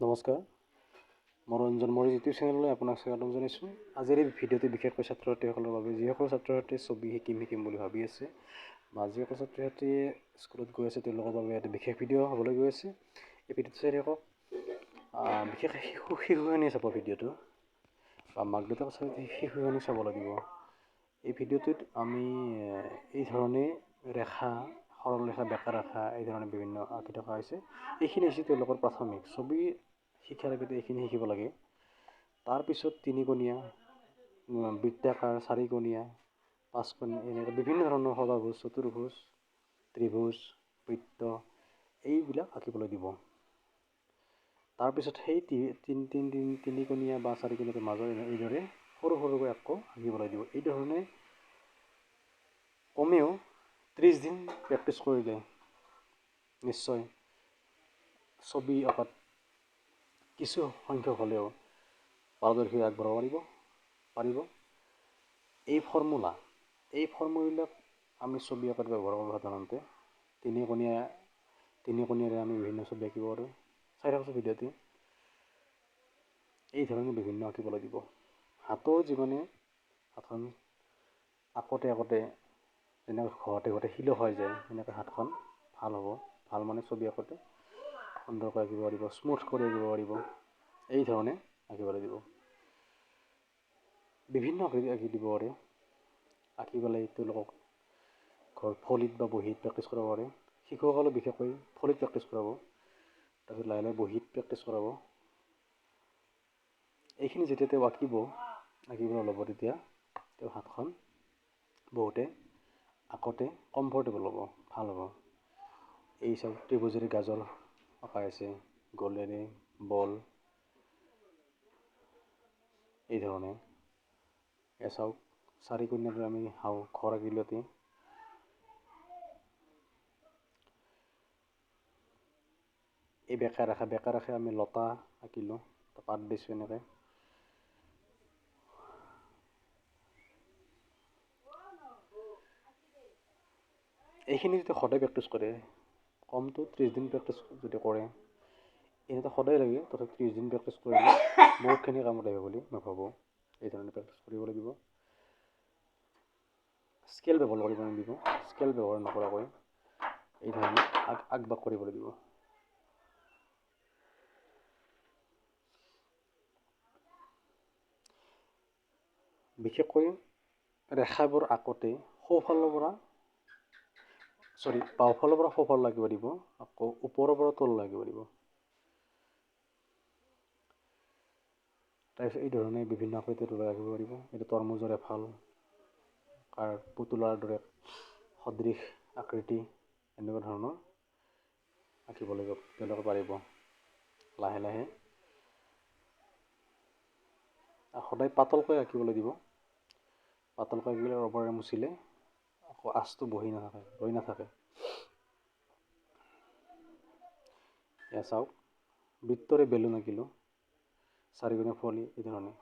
নমস্কাৰ, মই ৰঞ্জন মোৰ ইউটিউব চেনেললৈ আপোনাক স্বাগতম জনাইছোঁ। আজিৰ এই ভিডিঅ'টো বিশেষকৈ ছাত্ৰ ছাত্ৰীসকলৰ বাবে, যিসকল ছাত্ৰ ছাত্ৰীয়ে ছবি শিকিম বুলি ভাবি আছে বা যিসকল ছাত্ৰ ছাত্ৰীয়ে স্কুলত গৈ আছে তেওঁলোকৰ বাবে এটা বিশেষ ভিডিঅ' হ'বলৈ গৈ আছে। এই ভিডিঅ'টো চাই থাকক। বিশেষ শিশুখিনি চাব ভিডিঅ'টো বা মাক দেউতাক শিশুখিনি চাব লাগিব। এই ভিডিঅ'টোত আমি এই ধৰণে ৰেখা, সৰল ৰেখা, বেকা ৰেখা এই ধৰণে বিভিন্ন আঁকি থকা হৈছে। এইখিনি হৈছে তেওঁলোকৰ প্ৰাথমিক ছবি শিক্ষাৰ আগতে এইখিনি শিকিব লাগে। তাৰপিছত তিনিকোণীয়া, বৃত্তাকাৰ, চাৰিকোণীয়া, পাঁচকোণীয়া, এনেকৈ বিভিন্ন ধৰণৰ সৰ্বাভুজ, চতুৰ্ভুজ, ত্ৰিভুজ, বৃত্ত এইবিলাক আঁকিবলৈ দিব। তাৰপিছত সেই তিনিকোণীয়া বা চাৰিকোণীয়াৰ মাজৰ এইদৰে সৰু সৰুকৈ আকৌ আঁকিবলৈ দিব। এই ধৰণে কমেও 30 দিন প্ৰেক্টিছ কৰিলে নিশ্চয় ছবি অঁকাত কিছু সংখ্যক হ'লেও পাৰদৰ্শী আগবঢ়াব পাৰিব। এই ফৰ্মুলাবিলাক আমি ছবি অঁকাত ব্যৱহাৰ কৰোঁ সাধাৰণতে। তিনিকোণীয়াৰে আমি বিভিন্ন ছবি আঁকিব পাৰোঁ। চাই থাকোঁ ভিডিঅ'টি। এই ধৰণে বিভিন্ন আঁকিবলৈ দিব। হাতৰ যিমানে হাতখন আকোতে যেনেকৈ ঘৰতে শিল হৈ যায়, সেনেকৈ হাতখন ভাল হ'ব। ভাল মানে ছবি আঁকোতে সুন্দৰকৈ আঁকিব পাৰিব, স্মুথ কৰি আঁকিব পাৰিব। এই ধৰণে আঁকিবলৈ দিব। বিভিন্ন আকৃতি আঁকি দিব পাৰে। আঁকি পেলাই তেওঁলোকক ঘৰত ফলিত বা বহীত প্ৰেক্টিছ কৰাব পাৰে। শিশুসকলে বিশেষকৈ ফলিত প্ৰেক্টিছ কৰাব, তাৰপিছত লাহে লাহে বহীত প্ৰেক্টিছ কৰাব। এইখিনি যেতিয়া তেওঁ আঁকিবলৈ ল'ব, তেতিয়া তেওঁ হাতখন বহুতে আঁকোতে কমফৰ্টেবল হ'ব, ভাল হ'ব। এই চাওক, ত্ৰিভুজেৰে গাজৰ আঁকা আছে, গলেৰে বল, এই ধৰণে। চাওক, চাৰিকোণীয়াৰে আমি ঘৰ আঁকিলোতে এই বেকা ৰেখা আমি লতা আঁকিলোঁ, পাত দিছোঁ এনেকৈ। এইখিনি যদি সদায় প্ৰেক্টিছ কৰে, কমটো 30 দিন প্ৰেক্টিছ যদি কৰে, এনেতো সদায় লাগে, তথাপি 30 দিন প্ৰেক্টিছ কৰিলে বহুতখিনি কামত আহিব বুলি মই ভাবোঁ। এই ধৰণে প্ৰেক্টিছ কৰিব লাগিব। স্কেল ব্যৱহাৰ কৰিব লাগিব। স্কেল ব্যৱহাৰ নকৰাকৈ এই ধৰণে আগবাগ কৰিব লাগিব। বিশেষকৈ ৰেখাবোৰ আঁকোতে বাওঁফালৰ পৰা সোঁফাল লাগিব দিব, আকৌ ওপৰৰ পৰা তল লাগিব দিব। তাৰপিছত এই ধৰণে বিভিন্ন আকৃতিৰ আঁকিব পাৰিব। এইটো তৰমুজৰ এফাল, পুতলাৰ দৰে সদৃশ আকৃতি, এনেকুৱা ধৰণৰ আঁকিবলৈ তেওঁলোকে পাৰিব। লাহে লাহে সদায় পাতলকৈ আঁকিবলৈ দিব। পাতলকৈ আঁকিলে ৰবৰেৰে মুচিলে আকৌ আঁচটো ৰৈ নাথাকে। এয়া চাওক, বৃত্তৰে বেলুন আঁকিলোঁ, চাৰিকোণীয়া ফলি, এই ধৰণে।